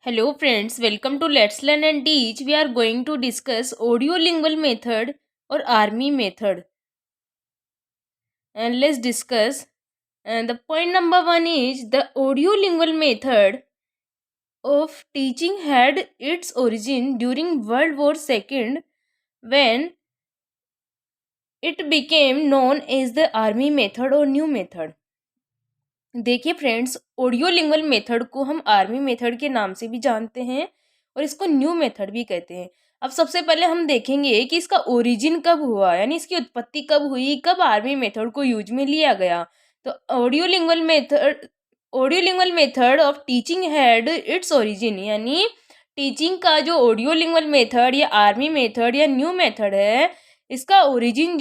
Hello friends, welcome to Let's Learn and Teach. We are going to discuss audiolingual method or army method. And let's discuss. And the point number one is the audiolingual method of teaching had its origin during World War II when it became known as the army method or new method. देखिए friends, audiolingual method को हम army method के नाम से भी जानते हैं और इसको न्यू मेथड भी कहते हैं। अब सबसे पहले हम देखेंगे कि इसका ओरिजिन कब हुआ, यानी इसकी उत्पत्ति कब हुई, कब आर्मी मेथड को यूज में लिया गया। तो audiolingual method of teaching had its origin, यानी टीचिंग का जो ऑडियोलिंगुअल मेथड या आर्मी मेथड या न्यू मेथड है, इसका ओरिजिन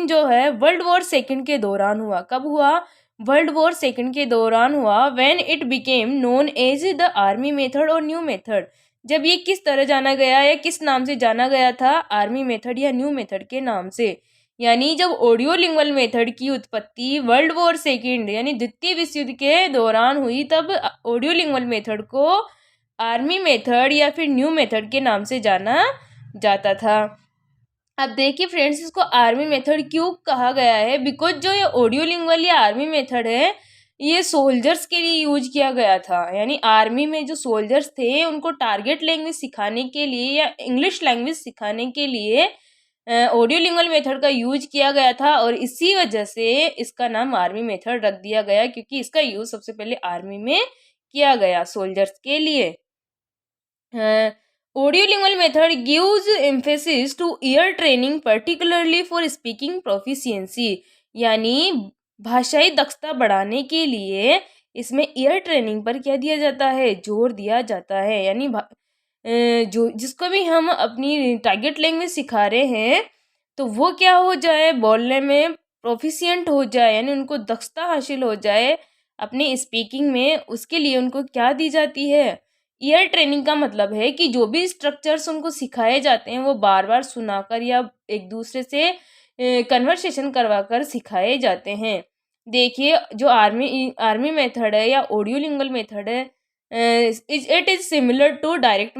जो है वर्ल्ड वॉर सेकेंड के दौरान हुआ। कब हुआ? वर्ल्ड वॉर सेकेंड के दौरान हुआ। When it became known as the army method और न्यू मेथड, जब ये किस तरह जाना गया या किस नाम से जाना गया था? आर्मी मेथड या न्यू मेथड के नाम से। यानी जब ऑडियोलिंगुअल मेथड की उत्पत्ति वर्ल्ड वॉर सेकेंड यानी द्वितीय विश्व युद्ध के दौरान हुई, तब ऑडियोलिंगुअल मेथड को आर्मी मेथड या फिर न्यू मेथड के नाम से जाना जाता था। अब देखिए फ्रेंड्स, इसको आर्मी मेथड क्यों कहा गया है? बिकॉज जो ये ऑडियोलिंगुअल या आर्मी मेथड है, ये सोल्जर्स के लिए यूज किया गया था। यानी आर्मी में जो सोल्जर्स थे उनको टारगेट लैंग्वेज सिखाने के लिए या इंग्लिश लैंग्वेज सिखाने के लिए ऑडियोलिंगुअल मेथड का यूज किया गया था, और इसी वजह से इसका नाम आर्मी मेथड रख दिया गया, क्योंकि इसका यूज सबसे पहले आर्मी में किया गया सोल्जर्स के लिए। Audiolingual method gives emphasis to ear training particularly for speaking proficiency, यानी भाषाई दक्षता बढ़ाने के लिए इसमें ईयर ट्रेनिंग पर क्या दिया जाता है? जोर दिया जाता है। यानी जो जिसको भी हम अपनी टारगेट लैंग्वेज सिखा रहे हैं, तो वो क्या हो जाए? बोलने में प्रोफिशिएंट हो जाए, यानी उनको दक्षता हासिल हो जाए अपनी स्पीकिंग में। उसके लिए उनको क्या दी जाती है? ईयर ट्रेनिंग का मतलब है कि जो भी स्ट्रक्चर्स उनको सिखाए जाते हैं वो बार बार सुनाकर या एक दूसरे से कन्वर्सेशन करवाकर सिखाए जाते हैं। देखिए, जो आर्मी मेथड है या ऑडियोलिंगुअल मेथड है, it is similar to direct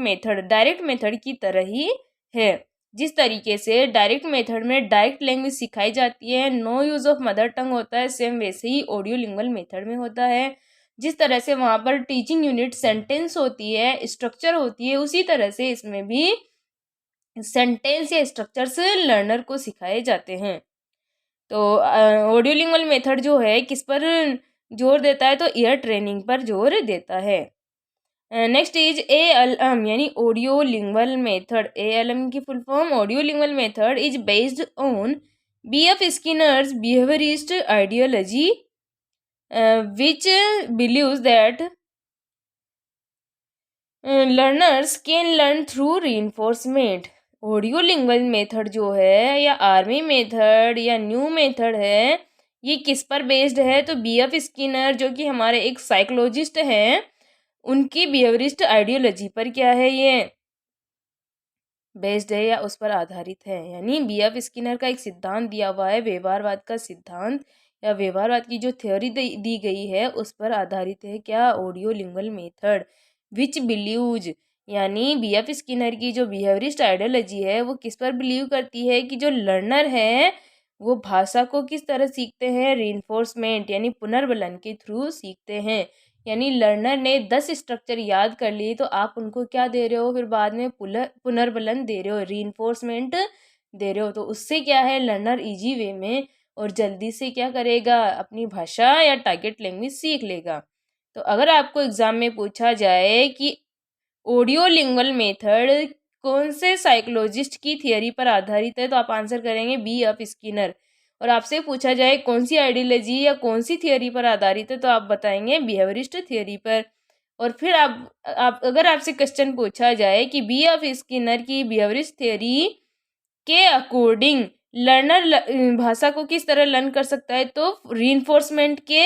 method की तरह ही है। जिस तरीके से डायरेक्ट मेथड में डायरेक्ट लैंग्वेज सिखाई जाती है, no use of mother tongue होता है, सेम वैसे ही ऑडियोलिंगुअल मेथड में होता है। जिस तरह से वहाँ पर टीचिंग यूनिट सेंटेंस होती है, स्ट्रक्चर होती है, उसी तरह से इसमें भी सेंटेंस या स्ट्रक्चर्स लर्नर को सिखाए जाते हैं। तो ऑडियोलिंगुअल मेथड जो है किस पर जोर देता है? तो ईयर ट्रेनिंग पर जोर देता है। नेक्स्ट इज ALM, यानी ऑडियोलिंगुअल मेथड। ALM की full form audiolingual method is based on BF Skinner's behaviourist ideology, which believes that learners can learn through reinforcement। Audiolingual method जो है या आर्मी मेथड या न्यू मेथड है, ये किस पर बेस्ड है? तो BF स्किनर, जो कि हमारे एक साइकोलॉजिस्ट हैं, उनकी बिहेवियरिस्ट आइडियोलॉजी पर क्या है? ये बेस्ड है या उस पर आधारित है। यानी BF स्किनर का एक सिद्धांत दिया हुआ है, व्यवहारवाद का सिद्धांत या व्यवहारवाद की जो थ्योरी दी गई है उस पर आधारित है क्या? Audiolingual method. विच बिलीव्स, यानी BF स्किनर की जो बिहेवियरिस्ट आइडियोलॉजी है वो किस पर बिलीव करती है कि जो लर्नर है वो भाषा को किस तरह सीखते हैं? रीइंफोर्समेंट, यानी पुनर्बलन के थ्रू सीखते हैं। यानी लर्नर ने 10 स्ट्रक्चर याद कर लिए, तो आप उनको क्या दे रहे हो? फिर बाद में पुनर्बलन दे रहे हो, रीइंफोर्समेंट दे रहे हो। तो उससे क्या है? लर्नर इजी वे में और जल्दी से क्या करेगा? अपनी भाषा या टारगेट लैंग्वेज सीख लेगा। तो अगर आपको एग्जाम में पूछा जाए कि ऑडियोलिंगुअल मेथड कौन से साइकोलॉजिस्ट की थियरी पर आधारित है, तो आप आंसर करेंगे BF स्किनर। और आपसे पूछा जाए कौन सी आइडियोलॉजी या कौन सी थियरी पर आधारित है, तो आप बताएंगे बिहेवियरिस्ट थियरी पर। और फिर आप अगर आपसे क्वेश्चन पूछा जाए कि BF स्किनर की बिहेवियरिस्ट थियरी के अकॉर्डिंग लर्नर भाषा को किस तरह लर्न कर सकता है, तो रीइंफोर्समेंट के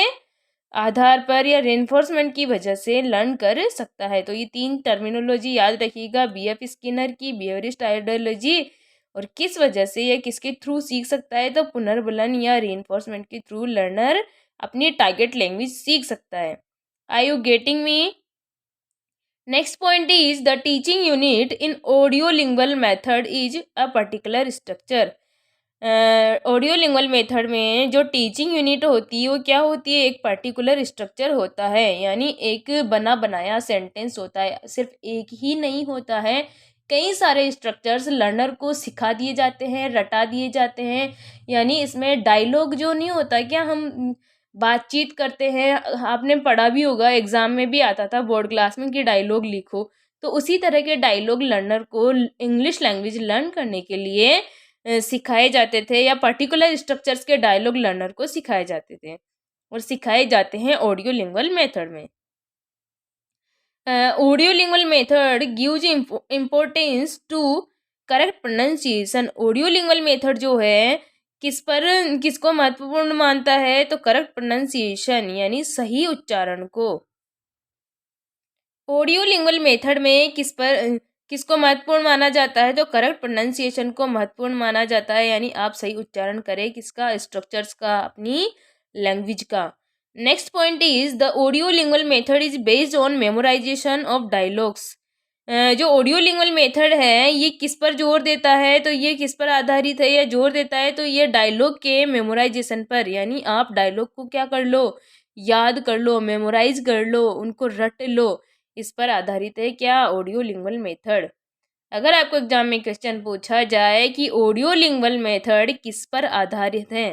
आधार पर या रेनफोर्समेंट की वजह से लर्न कर सकता है। तो ये 3 टर्मिनोलॉजी याद रखिएगा, BF स्किनर की बिहेवियरिस्ट आइडियोलॉजी और किस वजह से या किसके थ्रू सीख सकता है, तो पुनर्बलन या रेनफोर्समेंट के थ्रू लर्नर अपनी टारगेट लैंग्वेज सीख सकता है। Are you getting me? Next point is the teaching unit in audiolingual method is a particular structure. Audiolingual method में जो टीचिंग यूनिट होती है वो क्या होती है, एक पर्टिकुलर स्ट्रक्चर होता है, यानी एक बना बनाया सेंटेंस होता है। सिर्फ एक ही नहीं होता है, कई सारे स्ट्रक्चर्स लर्नर को सिखा दिए जाते हैं, रटा दिए जाते हैं। यानी इसमें डायलॉग जो नहीं होता, क्या हम बातचीत करते हैं, आपने पढ़ा भी होगा, एग्जाम में भी आता था बोर्ड क्लास में कि डायलॉग लिखो, तो उसी तरह के डायलॉग लर्नर को इंग्लिश लैंग्वेज लर्न करने के लिए सिखाए जाते थे, या पर्टिकुलर स्ट्रक्चर्स के डायलॉग लर्नर को सिखाए जाते थे और सिखाए जाते हैं ऑडियो लिंगुअल मेथड में। Audio lingual method gives importance to correct pronunciation. Audio lingual method जो है किसको महत्वपूर्ण मानता है, तो करेक्ट प्रोनाउंसिएशन यानी सही उच्चारण को। ऑडियो लिंगुअल मेथड में किसको महत्वपूर्ण माना जाता है, तो करेक्ट प्रोनाउंसिएशन को महत्वपूर्ण माना जाता है, यानी आप सही उच्चारण करें किसका, स्ट्रक्चर्स का, अपनी लैंग्वेज का। Next point is the audio lingual method is based on memorisation of dialogues. जो ऑडियो लिंगुअल मेथड है ये किस पर जोर देता है, तो ये किस पर आधारित है या जोर देता है, तो ये डायलॉग के मेमोराइजेशन पर, यानी आप डायलॉग को क्या कर लो, याद कर लो, मेमोराइज कर लो, उनको रट लो, इस पर आधारित है क्या, ऑडियो लिंगुअल मेथड। अगर आपको एग्जाम में क्वेश्चन पूछा जाए कि ऑडियो लिंगुअल मेथड किस पर आधारित है,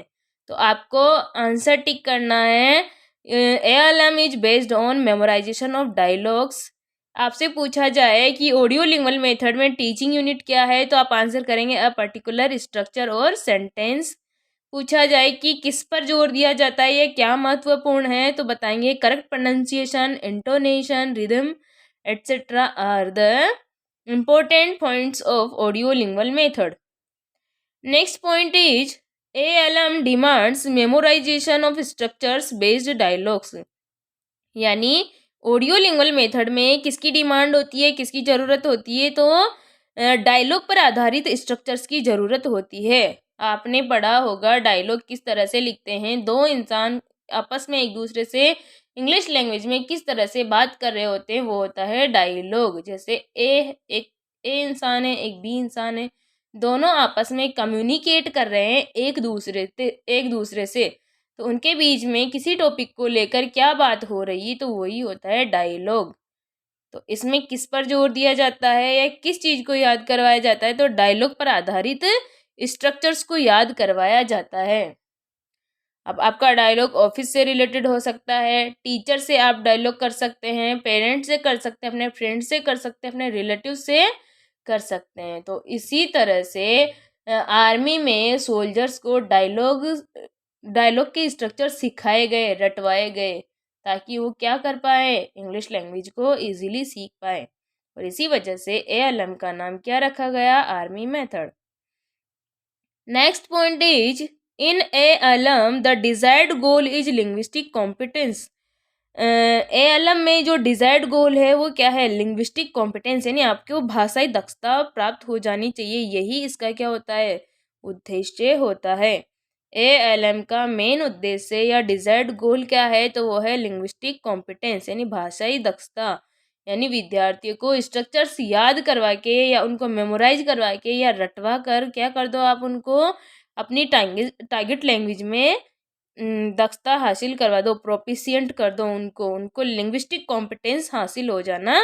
तो आपको आंसर टिक करना है ALM is based on memorisation of dialogues. आपसे पूछा जाए कि ऑडियो लिंगुअल मेथड में टीचिंग यूनिट क्या है, तो आप आंसर करेंगे अ पर्टिकुलर स्ट्रक्चर और सेंटेंस। पूछा जाए कि किस पर जोर दिया जाता है, ये क्या महत्वपूर्ण है, तो बताएंगे correct pronunciation, intonation, rhythm etcetera are the important points of audiolingual method. Next point is ALM demands memorization of structures based dialogues. यानी ऑडियो लिंगुअल मेथड में किसकी डिमांड होती है, किसकी ज़रूरत होती है, तो डायलॉग पर आधारित स्ट्रक्चर्स की ज़रूरत होती है। आपने पढ़ा होगा डायलॉग किस तरह से लिखते हैं, दो इंसान आपस में एक दूसरे से इंग्लिश लैंग्वेज में किस तरह से बात कर रहे होते हैं, वो होता है डायलॉग। जैसे ए इंसान है, एक बी इंसान है, दोनों आपस में कम्युनिकेट कर रहे हैं एक दूसरे से, तो उनके बीच में किसी टॉपिक को लेकर क्या बात हो रही है, तो वही होता है डायलॉग। तो इसमें किस पर जोर दिया जाता है या किस चीज़ को याद करवाया जाता है, तो डायलॉग पर आधारित स्ट्रक्चर्स को याद करवाया जाता है। अब आपका डायलॉग ऑफिस से रिलेटेड हो सकता है, टीचर से आप डायलॉग कर सकते हैं, पेरेंट्स से कर सकते हैं, अपने फ्रेंड से कर सकते हैं, अपने रिलेटिव से कर सकते हैं। तो इसी तरह से आर्मी में सोल्जर्स को डायलॉग के स्ट्रक्चर सिखाए गए, रटवाए गए, ताकि वो क्या कर पाए, इंग्लिश लैंग्वेज को इजीली सीख पाए। और इसी वजह से ALM का नाम क्या रखा गया, army method. Next point is in ALM the desired goal is linguistic competence. ALM में जो डिजायर्ड गोल है वो क्या है, लिंग्विस्टिक कॉम्पिटेंस, यानी आपको भाषाई दक्षता प्राप्त हो जानी चाहिए, यही इसका क्या होता है, उद्देश्य होता है। ALM का मेन उद्देश्य या डिजायर्ड गोल क्या है, तो वो है लिंग्विस्टिक कॉम्पिटेंस, यानी भाषाई दक्षता। यानी विद्यार्थियों को स्ट्रक्चर्स याद करवा के या उनको मेमोराइज करवा के या रटवा कर क्या कर दो, आप उनको अपनी टारगेट लैंग्वेज में दक्षता हासिल करवा दो, प्रोफिशिएंट कर दो, उनको लिंग्विस्टिक कॉम्पिटेंस हासिल हो जाना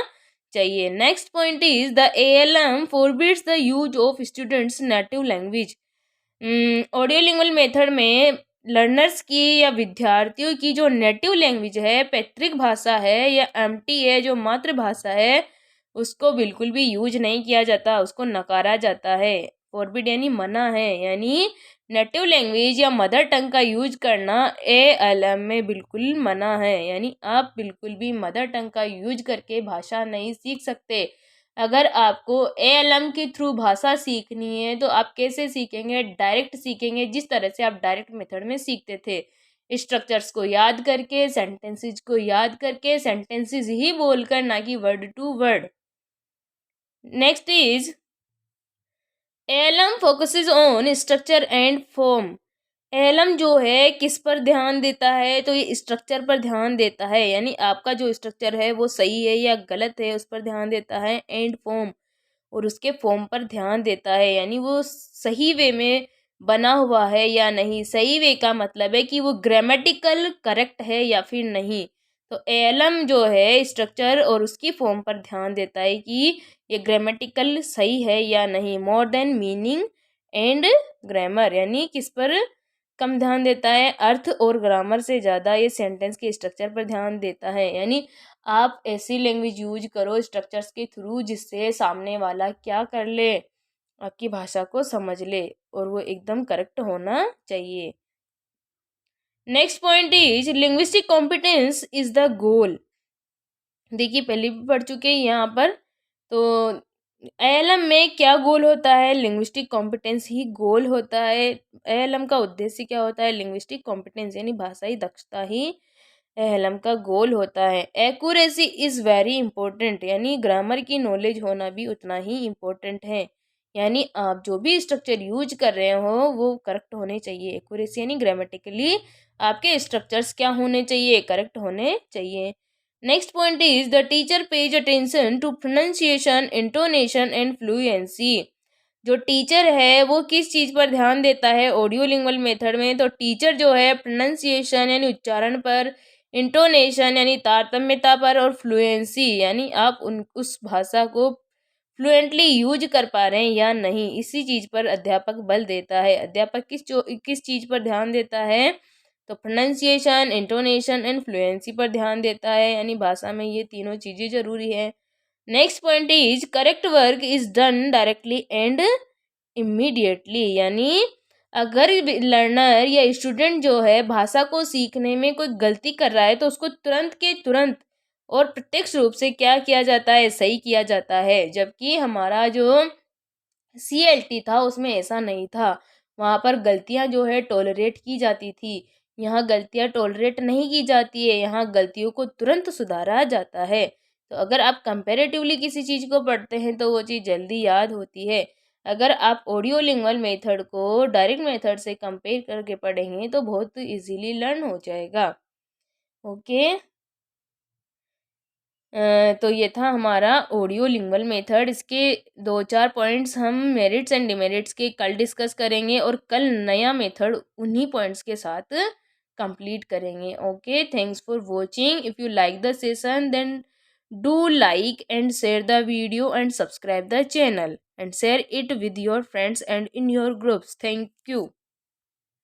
चाहिए। Next point is the ALM forbids the use of students native language. Audio lingual method में लर्नर्स की या विद्यार्थियों की जो नेटिव लैंग्वेज है, पैतृक भाषा है या MT है, जो मातृभाषा है, उसको बिल्कुल भी यूज नहीं किया जाता, उसको नकारा जाता है। फॉरबिड यानी मना है, यानी नेटिव लैंग्वेज या मदर टंग का यूज करना ALM में बिल्कुल मना है, यानी आप बिल्कुल भी मदर टंग का यूज करके भाषा नहीं सीख सकते। अगर आपको ALM के थ्रू भाषा सीखनी है तो आप कैसे सीखेंगे, डायरेक्ट सीखेंगे, जिस तरह से आप डायरेक्ट मेथड में सीखते थे, स्ट्रक्चर्स को याद करके, सेंटेंसेस को याद करके, सेंटेंसेस ही बोलकर, ना कि word to word. Next is ALM focuses on structure and form. ALM जो है किस पर ध्यान देता है, तो ये स्ट्रक्चर पर ध्यान देता है, यानी आपका जो स्ट्रक्चर है वो सही है या गलत है उस पर ध्यान देता है। एंड फॉर्म, और उसके फॉर्म पर ध्यान देता है, यानी वो सही वे में बना हुआ है या नहीं। सही वे का मतलब है कि वो ग्रामेटिकल करेक्ट है या फिर नहीं। तो एलम जो है स्ट्रक्चर और उसकी फॉर्म पर ध्यान देता है कि ये ग्रामेटिकल सही है या नहीं। More than meaning and grammar, यानी किस पर कम ध्यान देता है, अर्थ और ग्रामर से ज़्यादा ये सेंटेंस के स्ट्रक्चर पर ध्यान देता है। यानी आप ऐसी लैंग्वेज यूज करो स्ट्रक्चर्स के थ्रू जिससे सामने वाला क्या कर ले, आपकी भाषा को समझ ले, और वो एकदम करेक्ट होना चाहिए। Next point is linguistic competence is the goal. देखिए पहले भी पढ़ चुके हैं यहाँ पर। तो एएलएम में क्या गोल होता है, लिंग्विस्टिक कॉम्पिटेंस ही गोल होता है। एएलएम का उद्देश्य क्या होता है, लिंग्विस्टिक कॉम्पिटेंस यानी भाषाई दक्षता ही एएलएम का गोल होता है। एक्यूरेसी इज़ वेरी इंपॉर्टेंट, यानी ग्रामर की नॉलेज होना भी उतना ही इम्पोर्टेंट है। यानी आप जो भी स्ट्रक्चर यूज कर रहे हो वो करेक्ट होने चाहिए। एक्यूरेसी यानी ग्रामेटिकली आपके स्ट्रक्चर्स क्या होने चाहिए, करेक्ट होने चाहिए। Next point is the teacher pays attention to pronunciation, intonation and fluency. जो टीचर है वो किस चीज़ पर ध्यान देता है ऑडियो लिंगुअल मेथड में, तो टीचर जो है प्रोनाउंसिएशन यानी उच्चारण पर, इंटोनेशन यानी तारतम्यता पर, और फ्लुएंसी यानी आप उस भाषा को फ्लुएंटली यूज कर पा रहे हैं या नहीं, इसी चीज़ पर अध्यापक बल देता है। अध्यापक किस चीज़ पर ध्यान देता है, तो प्रोनाउंसिएशन, इंटोनेशन एंड फ्लुएंसी पर ध्यान देता है, यानी भाषा में ये तीनों चीज़ें जरूरी है। Next point is correct work is done directly and immediately, यानी अगर लर्नर या स्टूडेंट जो है भाषा को सीखने में कोई गलती कर रहा है तो उसको तुरंत के तुरंत और प्रत्यक्ष रूप से क्या किया जाता है, सही किया जाता है। जबकि हमारा जो सीएलटी था उसमें ऐसा नहीं था, वहाँ पर गलतियाँ जो है टॉलरेट की जाती थी। यहाँ गलतियाँ टॉलरेट नहीं की जाती है, यहाँ गलतियों को तुरंत सुधारा जाता है। तो अगर आप कंपैरेटिवली किसी चीज़ को पढ़ते हैं तो वो चीज़ जल्दी याद होती है। अगर आप ऑडियो लिंगुअल मेथड को डायरेक्ट मेथड से कंपेयर करके पढ़ेंगे तो बहुत इजीली लर्न हो जाएगा। ओके, तो ये था हमारा ऑडियो लिंगुअल मेथड। इसके 2-4 पॉइंट्स हम मेरिट्स एंड डिमेरिट्स के कल डिस्कस करेंगे और कल नया मेथड उन्हीं पॉइंट्स के साथ कंप्लीट करेंगे। Okay, thanks for watching. If you like the session then do like and share the video and subscribe the channel and share it with your friends and in your groups. Thank you.